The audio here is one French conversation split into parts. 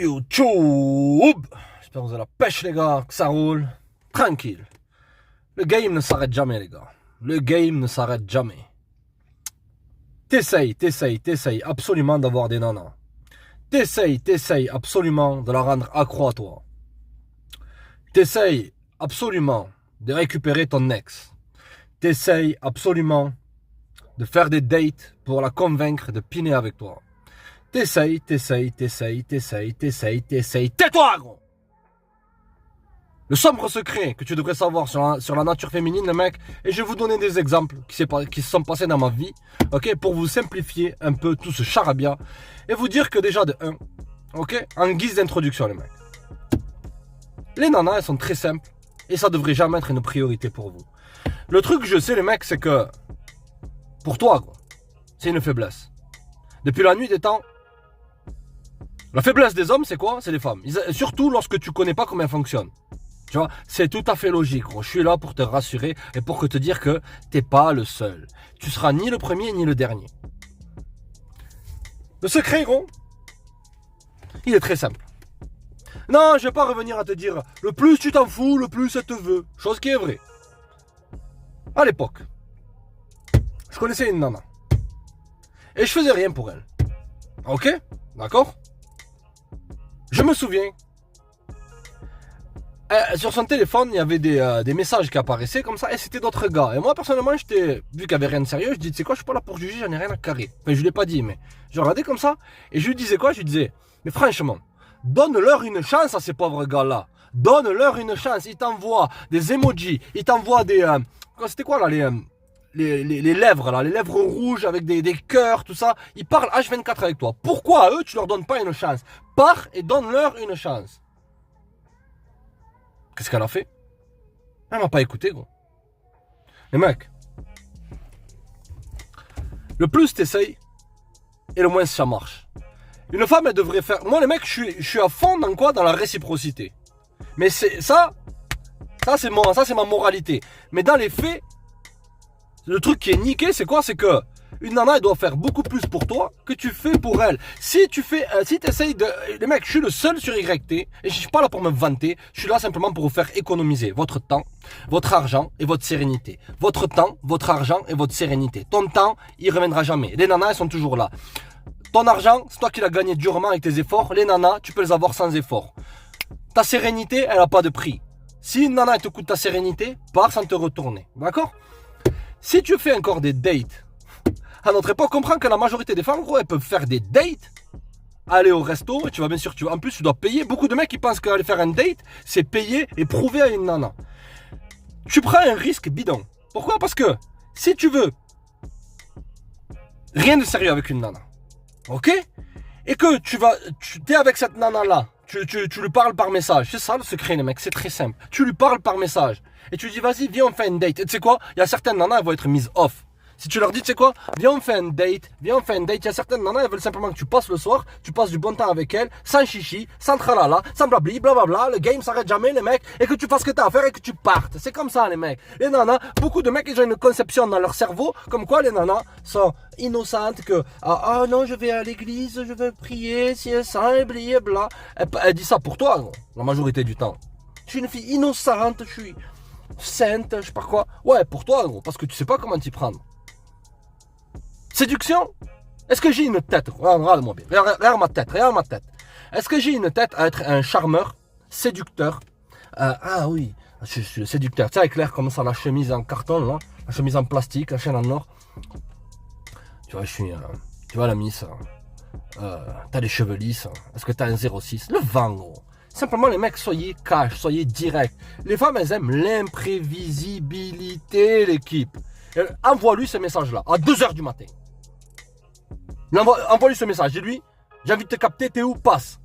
YouTube. J'espère que vous avez la pêche les gars, que ça roule. Tranquille. Le game ne s'arrête jamais les gars. Le game ne s'arrête jamais. T'essayes absolument d'avoir des nanas. T'essayes absolument de la rendre accro à toi. T'essayes absolument de récupérer ton ex. T'essayes absolument de faire des dates pour la convaincre de piner avec toi. T'essayes. Tais-toi, gros! Le sombre secret que tu devrais savoir sur la nature féminine, les mecs, et je vais vous donner des exemples qui se sont passés dans ma vie, ok, pour vous simplifier un peu tout ce charabia, et vous dire que déjà de 1, ok, en guise d'introduction, les mecs, les nanas, elles sont très simples, et ça devrait jamais être une priorité pour vous. Le truc que je sais, les mecs, c'est que, pour toi, quoi, c'est une faiblesse. Depuis la nuit des temps, la faiblesse des hommes, c'est quoi? C'est les femmes. Surtout lorsque tu connais pas comment elles fonctionnent. Tu vois, c'est tout à fait logique, gros. Je suis là pour te rassurer et pour te dire que t'es pas le seul. Tu seras ni le premier ni le dernier. Le secret, gros, il est très simple. Non, je vais pas revenir à te dire le plus tu t'en fous, le plus elle te veut. Chose qui est vraie. À l'époque, je connaissais une nana. Et je faisais rien pour elle. Ok? D'accord? Je me souviens. Sur son téléphone, il y avait des messages qui apparaissaient comme ça, et c'était d'autres gars. Et moi, personnellement, vu qu'il n'y avait rien de sérieux, je dis, tu sais quoi, je suis pas là pour juger, j'en ai rien à carrer. Enfin, je l'ai pas dit, mais je regardais comme ça, et je lui disais quoi? Je lui disais, mais franchement, donne-leur une chance à ces pauvres gars-là. Donne-leur une chance. Ils t'envoient des emojis, ils t'envoient des... c'était quoi là, les lèvres là, les lèvres rouges avec des cœurs, tout ça. Ils parlent H24 avec toi. Pourquoi à eux, tu leur donnes pas une chance? Pars et donne-leur une chance. Qu'est-ce qu'elle a fait? Elle m'a pas écouté, gros. Les mecs, le plus t'essayes, et le moins ça marche. Une femme, elle devrait faire... Moi, les mecs, je suis à fond dans quoi? Dans la réciprocité. Mais c'est ça c'est ma moralité. Mais dans les faits, le truc qui est niqué, c'est quoi? C'est que une nana, elle doit faire beaucoup plus pour toi que tu fais pour elle. Si tu essayes de... Les mecs, je suis le seul sur YT, et je suis pas là pour me vanter, je suis là simplement pour vous faire économiser votre temps, votre argent et votre sérénité. Votre temps, votre argent et votre sérénité. Ton temps, il reviendra jamais. Les nanas, elles sont toujours là. Ton argent, c'est toi qui l'as gagné durement avec tes efforts. Les nanas, tu peux les avoir sans effort. Ta sérénité, elle n'a pas de prix. Si une nana, elle te coûte ta sérénité, pars sans te retourner. D'accord? Si tu fais encore des dates, à notre époque, comprends que la majorité des femmes, gros, elles peuvent faire des dates, aller au resto, et tu vas bien sûr, en plus, tu dois payer. Beaucoup de mecs qui pensent qu'aller faire un date, c'est payer et prouver à une nana. Tu prends un risque bidon. Pourquoi? Parce que si tu veux rien de sérieux avec une nana, ok? Et que tu es avec cette nana-là, tu lui parles par message. C'est ça le secret, les mecs, c'est très simple. Tu lui parles par message. Et tu lui dis, vas-y, viens, on fait une date. Et tu sais quoi? Il y a certaines nanas, elles vont être mises off. Si tu leur dis, tu sais quoi, viens on fait un date, il y a certaines nanas, elles veulent simplement que tu passes le soir, tu passes du bon temps avec elles, sans chichi, sans tralala, sans blabli, blablabla, le game s'arrête jamais les mecs, et que tu fasses ce que t'as à faire et que tu partes. C'est comme ça les mecs. Les nanas, beaucoup de mecs, ils ont une conception dans leur cerveau, comme quoi les nanas sont innocentes, que ah non, je vais à l'église, je vais prier, si ça, et blabla. Elle dit ça pour toi, la majorité du temps. Je suis une fille innocente, je suis sainte, je sais pas quoi. Ouais, pour toi, gros, parce que tu sais pas comment t'y prendre. Séduction? Est-ce que j'ai une tête? Regarde-moi bien. Regarde ma tête. Est-ce que j'ai une tête à être un charmeur, séducteur? Ah oui, je suis séducteur. Tu sais, avec l'air comme ça, la chemise en carton, là, la chemise en plastique, la chaîne en or. Tu vois, tu vois la miss. T'as des cheveux lisses. Est-ce que t'as un 06? Le vent, gros. Simplement, les mecs, soyez cash, soyez direct. Les femmes, elles aiment l'imprévisibilité, l'équipe. Envoie-lui ce message-là, à 2h du matin. Envoie-lui ce message, dis-lui, j'ai envie de te capter, t'es où? Passe.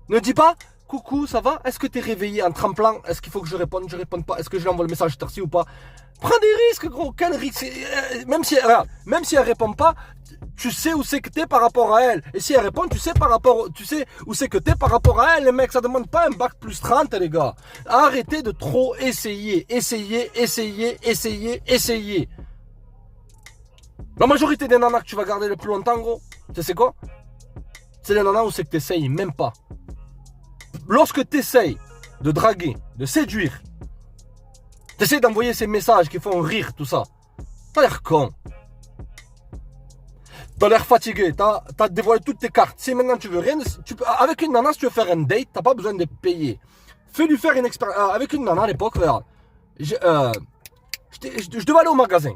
Ne dis pas, coucou, ça va? Est-ce que t'es réveillé en tremblant? Est-ce qu'il faut que je réponde? Je réponds pas. Est-ce que je lui envoie le message cette heure-ci ou pas? Prends des risques, gros. Quel risque? Même si elle répond pas, tu sais où c'est que t'es par rapport à elle. Et si elle répond, tu sais où c'est que t'es par rapport à elle, les mecs. Ça demande pas un bac plus 30, les gars. Arrêtez de trop essayer. La majorité des nanas que tu vas garder le plus longtemps, gros, tu sais quoi? C'est les nanas où c'est que t'essayes même pas. Lorsque t'essayes de draguer, de séduire, t'essayes d'envoyer ces messages qui font rire, tout ça, t'as l'air con. T'as l'air fatigué, t'as dévoilé toutes tes cartes. Si maintenant tu veux rien, avec une nana, si tu veux faire un date, t'as pas besoin de payer. Fais-lui faire une expérience. Avec une nana à l'époque, regarde. Je devais aller au magasin.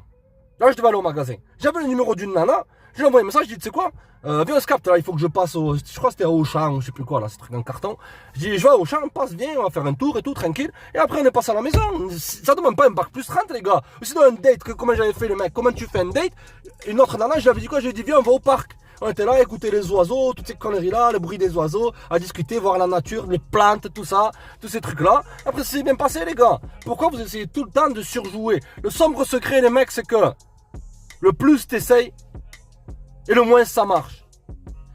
Là, je devais aller au magasin. J'avais le numéro d'une nana. Je lui ai envoyé un message, je dis, tu sais quoi, viens, on se capte là, il faut que je passe au. Je crois que c'était à Auchan ou je sais plus quoi là, ce truc en carton. Je dis, je vais à Auchan, on passe, viens, on va faire un tour et tout, tranquille. Et après, on est passé à la maison. Ça demande pas un bac plus 30, les gars. Ou sinon, un date, comment j'avais fait le mec, comment tu fais un date? Une autre nana, je lui avais dit quoi? Je lui ai dit, viens, on va au parc. On était là à écouter les oiseaux, toutes ces conneries là, le bruit des oiseaux, à discuter, voir la nature, les plantes, tout ça, tous ces trucs là. Après, ça s'est bien passé, les gars. Pourquoi vous essayez tout le temps de surjouer? Le sombre secret, les mecs, c'est que le plus t'essayes, et le moins ça marche.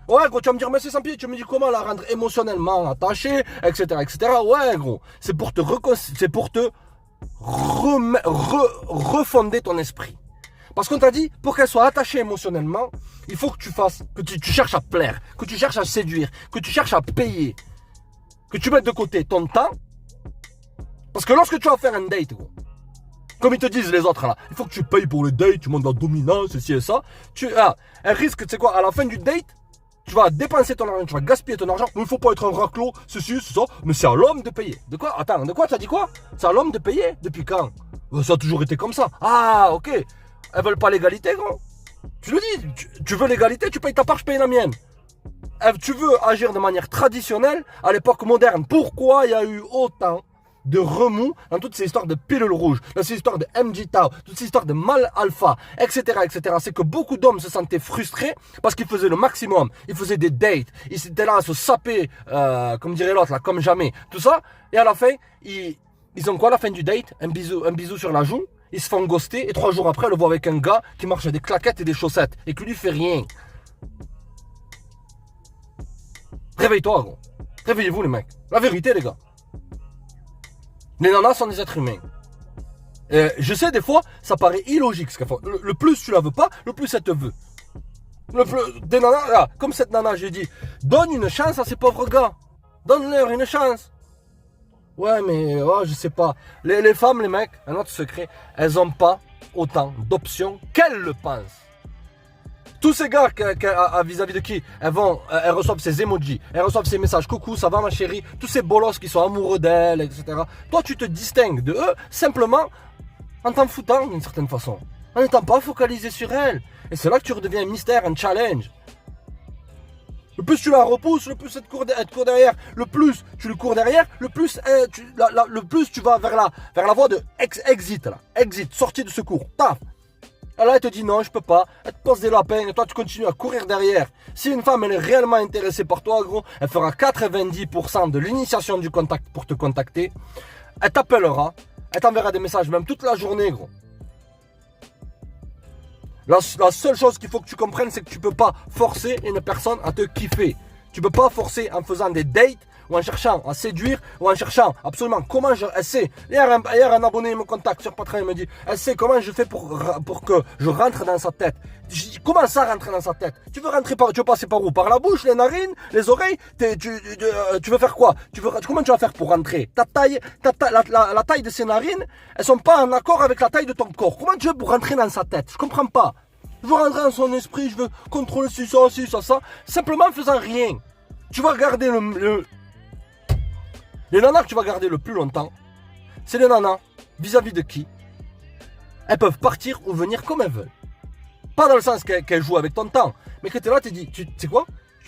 Ouais, gros, tu vas me dire, mais c'est sans pied, tu me dis comment la rendre émotionnellement attachée, etc., etc. Ouais, gros, c'est pour te refonder ton esprit. Parce qu'on t'a dit, pour qu'elle soit attachée émotionnellement, il faut que tu fasses, que tu cherches à plaire, que tu cherches à séduire, que tu cherches à payer, que tu mettes de côté ton temps. Parce que lorsque tu vas faire un date, gros, comme ils te disent les autres là, il faut que tu payes pour le date, tu montes la dominance, ceci et ça. Un risque, tu sais quoi, à la fin du date, tu vas dépenser ton argent, tu vas gaspiller ton argent. Mais il faut pas être un raclot, ceci, c'est ça. Mais c'est à l'homme de payer. De quoi? Attends, de quoi tu as dit quoi? C'est à l'homme de payer? Depuis quand? Ça a toujours été comme ça. Ah, ok. Elles veulent pas l'égalité, gros. Tu le dis, tu veux l'égalité, tu payes ta part, je paye la mienne. Tu veux agir de manière traditionnelle à l'époque moderne. Pourquoi il y a eu autant de remous dans toutes ces histoires de pilules rouges, dans ces histoires de MG Tau, toutes ces histoires de mal alpha, etc., etc. C'est que beaucoup d'hommes se sentaient frustrés parce qu'ils faisaient le maximum. Ils faisaient des dates, ils étaient là à se saper, comme dirait l'autre, là, comme jamais. Tout ça, et à la fin, ils ont quoi à la fin du date? Un bisou sur la joue. Ils se font ghoster et 3 jours après, on le voit avec un gars qui marche avec des claquettes et des chaussettes et qui lui fait rien. Réveille-toi, gros. Réveillez-vous, les mecs. La vérité, les gars. Les nanas sont des êtres humains. Je sais, des fois, ça paraît illogique ce qu'elles font. Le plus tu la veux pas, le plus elle te veut. Des nanas, là, comme cette nana, j'ai dit, donne une chance à ces pauvres gars. Donne-leur une chance. Ouais, mais je sais pas. Les femmes, les mecs, un autre secret, elles ont pas autant d'options qu'elles le pensent. Tous ces gars vis-à-vis de qui elles reçoivent ces emojis, elles reçoivent ces messages, coucou, ça va ma chérie, tous ces bolos qui sont amoureux d'elles, etc. Toi, tu te distingues de eux simplement en t'en foutant d'une certaine façon, en n'étant pas focalisé sur elles. Et c'est là que tu redeviens un mystère, un challenge. Le plus tu la repousses, le plus elle te court derrière. Le plus tu le cours derrière, le plus tu vas vers la voie de exit, là. Exit, sortie de secours. Taf. Et là, elle te dit non, je peux pas. Elle te pose des lapins et toi, tu continues à courir derrière. Si une femme, elle est réellement intéressée par toi, gros, elle fera 90% de l'initiation du contact pour te contacter. Elle t'appellera. Elle t'enverra des messages, même toute la journée, gros. La seule chose qu'il faut que tu comprennes, c'est que tu peux pas forcer une personne à te kiffer. Tu peux pas forcer en faisant des dates ou en cherchant à séduire ou en cherchant absolument comment elle sait. Hier, un abonné me contacte sur Patreon, il me dit, elle sait comment je fais pour que je rentre dans sa tête. Je dis, comment ça rentrer dans sa tête? Tu veux passer par où? Par la bouche, les narines, les oreilles? Tu veux faire quoi? Comment tu vas faire pour rentrer? La taille de ses narines, elles sont pas en accord avec la taille de ton corps. Comment tu veux pour rentrer dans sa tête? Je comprends pas. Je veux rentrer dans son esprit, je veux contrôler ça. Simplement en faisant rien. Tu vas garder les nanas que tu vas garder le plus longtemps, c'est les nanas vis-à-vis de qui elles peuvent partir ou venir comme elles veulent. Pas dans le sens qu'elles jouent avec ton temps, mais que tu es là, tu te dis, tu sais quoi?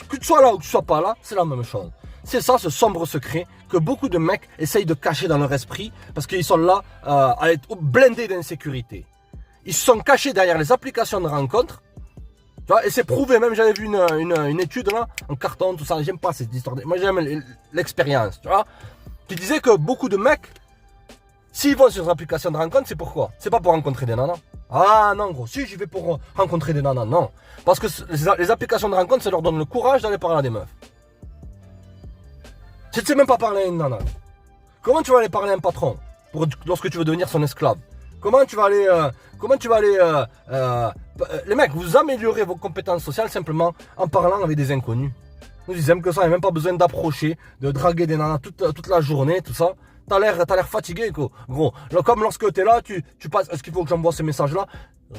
Que tu sois là ou que tu sois pas là, c'est la même chose. C'est ça, ce sombre secret que beaucoup de mecs essayent de cacher dans leur esprit parce qu'ils sont là à être blindés d'insécurité. Ils se sont cachés derrière les applications de rencontres. Tu vois, et c'est prouvé, même j'avais vu une étude là, en carton, tout ça, j'aime pas cette histoire. Moi j'aime l'expérience, tu vois. Qui disait que beaucoup de mecs, s'ils vont sur les applications de rencontres, c'est pourquoi? C'est pas pour rencontrer des nanas. Ah non gros, si j'y vais pour rencontrer des nanas, non. Parce que les applications de rencontres, ça leur donne le courage d'aller parler à des meufs. Tu ne sais même pas parler à une nana. Comment tu vas aller parler à un patron lorsque tu veux devenir son esclave? Comment tu vas aller... les mecs, vous améliorez vos compétences sociales simplement en parlant avec des inconnus. Ils aiment que ça, il n'y a même pas besoin d'approcher, de draguer des nanas toute la journée, tout ça. T'as l'air fatigué, gros. Comme lorsque t'es là, tu passes, est-ce qu'il faut que j'envoie ce message-là?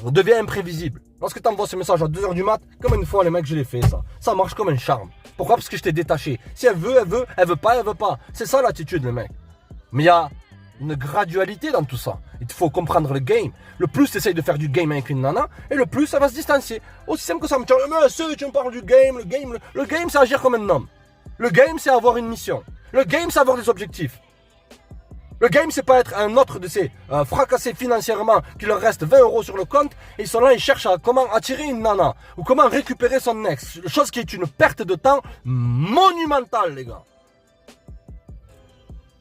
Devient imprévisible. Lorsque tu envoies ce message à 2h du mat, comme une fois les mecs je l'ai fait ça. Ça marche comme un charme. Pourquoi? Parce que je t'ai détaché. Si elle veut, elle veut. Elle veut pas, elle veut pas. C'est ça l'attitude les mecs. Mais il y a une gradualité dans tout ça. Il faut comprendre le game. Le plus tu essayes de faire du game avec une nana, et le plus ça va se distancier. Aussi simple que ça. Tu me parles du game, le game c'est agir comme un homme. Le game c'est avoir une mission. Le game c'est avoir des objectifs. Le game, c'est pas être un autre de ces fracassés financièrement qui leur reste 20 € sur le compte et ils sont là, ils cherchent à comment attirer une nana ou comment récupérer son ex. Chose qui est une perte de temps monumentale, les gars.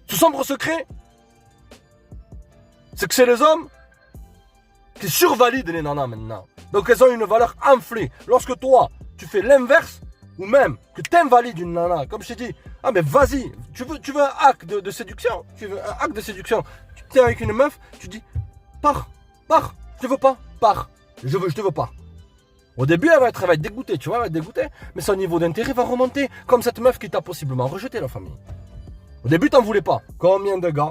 Ce sombre secret, c'est que c'est les hommes qui survalident les nanas maintenant. Donc elles ont une valeur enflée. Lorsque toi, tu fais l'inverse, ou même que tu invalides une nana, comme je t'ai dit, ah mais vas-y, tu veux un hack de séduction, tu veux un hack de séduction, tu es avec une meuf, tu dis, pars, je te veux pas, pars, je te veux pas. Au début, elle va être dégoûtée, tu vois, elle va être dégoûtée, mais son niveau d'intérêt va remonter, comme cette meuf qui t'a possiblement rejeté la famille. Au début, t'en voulais pas. Combien de gars,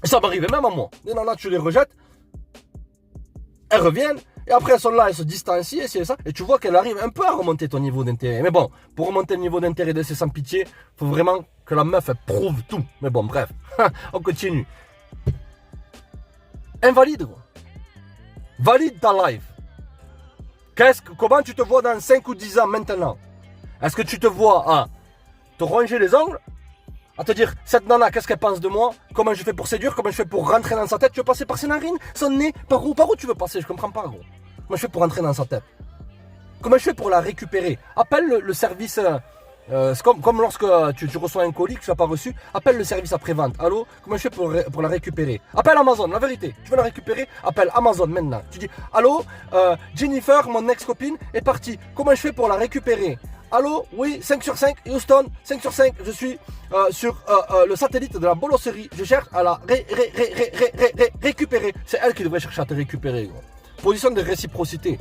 et ça m'arrivait même à moi, des nanas, tu les rejettes, elles reviennent, et après elles sont là, elles se distancient, et c'est ça, et tu vois qu'elle arrive un peu à remonter ton niveau d'intérêt. Mais bon, pour remonter le niveau d'intérêt de ces sans pitié, faut vraiment que la meuf, elle prouve tout. Mais bon, bref, on continue. Invalide, gros. Valide ta life. Comment tu te vois dans 5 ou 10 ans maintenant? Est-ce que tu te vois à te ronger les ongles? À te dire, cette nana, qu'est-ce qu'elle pense de moi? Comment je fais pour séduire? Comment je fais pour rentrer dans sa tête? Tu veux passer par ses narines? Son nez? Par où tu veux passer? Je comprends pas, gros. Comment je fais pour rentrer dans sa tête? Comment je fais pour la récupérer? Appelle le service, c'est comme lorsque tu reçois un colis que tu n'as pas reçu, appelle le service après-vente. Allô? Comment je fais pour la récupérer? Appelle Amazon, la vérité. Tu veux la récupérer? Appelle Amazon maintenant. Tu dis, allô? Jennifer, mon ex-copine, est partie. Comment je fais pour la récupérer? Allô? Oui, 5 sur 5, Houston, 5 sur 5, je suis sur le satellite de la bolosserie. Je cherche à la récupérer. C'est elle qui devrait chercher à te récupérer, gros. Position de réciprocité.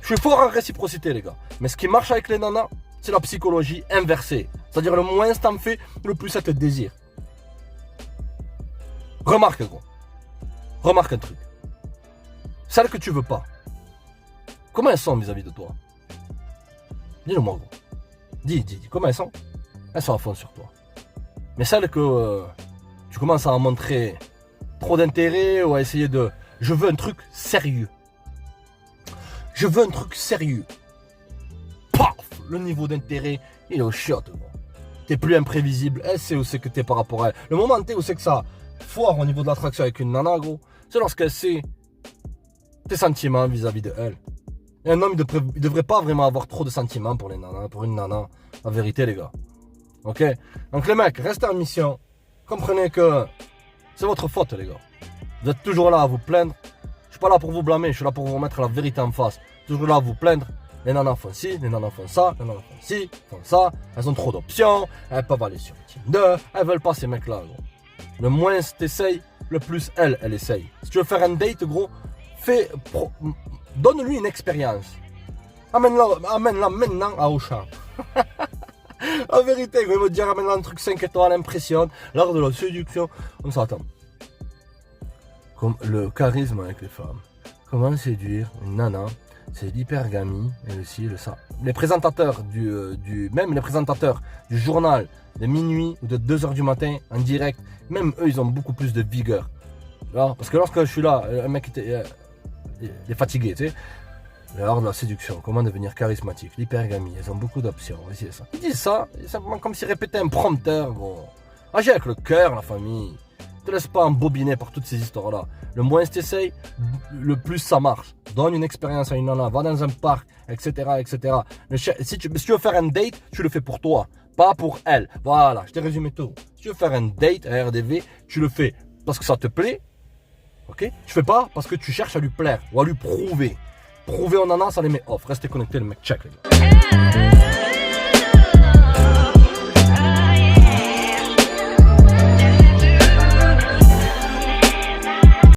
Je suis fort en réciprocité, les gars. Mais ce qui marche avec les nanas, c'est la psychologie inversée. C'est-à-dire, le moins t'en fais, le plus ça te désire. Remarque, gros. Remarque un truc. Celles que tu veux pas, comment elles sont vis-à-vis de toi? Dis-le-moi, gros. Dis, comment elles sont? Elles sont à fond sur toi. Mais celles que tu commences à montrer trop d'intérêt ou à essayer de... Je veux un truc sérieux. Je veux un truc sérieux. Paf! Le niveau d'intérêt, il est au shot, gros. T'es plus imprévisible. Elle sait où c'est que t'es par rapport à elle. Le moment où c'est que ça foire au niveau de l'attraction avec une nana, gros, c'est lorsqu'elle sait tes sentiments vis-à-vis de elle. Et un homme, il devrait pas vraiment avoir trop de sentiments pour les nanas, pour une nana. La vérité, les gars. Ok? Donc les mecs, restez en mission. Comprenez que c'est votre faute, les gars. Vous êtes toujours là à vous plaindre. Je suis pas là pour vous blâmer, je suis là pour vous remettre la vérité en face. Toujours là à vous plaindre. Les nanas font ci, les nanas font ça, les nanas font ci, font ça. Elles ont trop d'options, elles peuvent aller sur Tinder. Elles veulent pas ces mecs-là, gros. Le moins t'essayes, le plus elle essaye. Si tu veux faire un date, gros, donne-lui une expérience. Amène-la maintenant à Auchan. En vérité, gros, il va te dire amène-la un truc 5 étoiles, impressionne. L'art de la séduction. On s'attend. Comme le charisme avec les femmes. Comment séduire une nana? C'est l'hypergamie et aussi ça. Les présentateurs même les présentateurs du journal de minuit ou de 2h du matin en direct, même eux ils ont beaucoup plus de vigueur. Parce que lorsque je suis là, un mec il est fatigué, tu sais. L'art de la séduction, comment devenir charismatique, l'hypergamie, ils ont beaucoup d'options, c'est ça. Ils disent ça, c'est simplement comme s'ils répétaient un prompteur, gros. Agis avec le cœur, la famille. Ne te laisse pas embobiner par toutes ces histoires-là. Le moins tu essayes, le plus ça marche. Donne une expérience à une nana, va dans un parc, etc. etc. Si tu veux faire un date, tu le fais pour toi, pas pour elle. Voilà, je t'ai résumé tout. Si tu veux faire un date à RDV, tu le fais parce que ça te plaît, ok? Tu fais pas parce que tu cherches à lui plaire ou à lui prouver. Prouver aux nanas, ça les met off. Restez connectés, le mec check, les gars.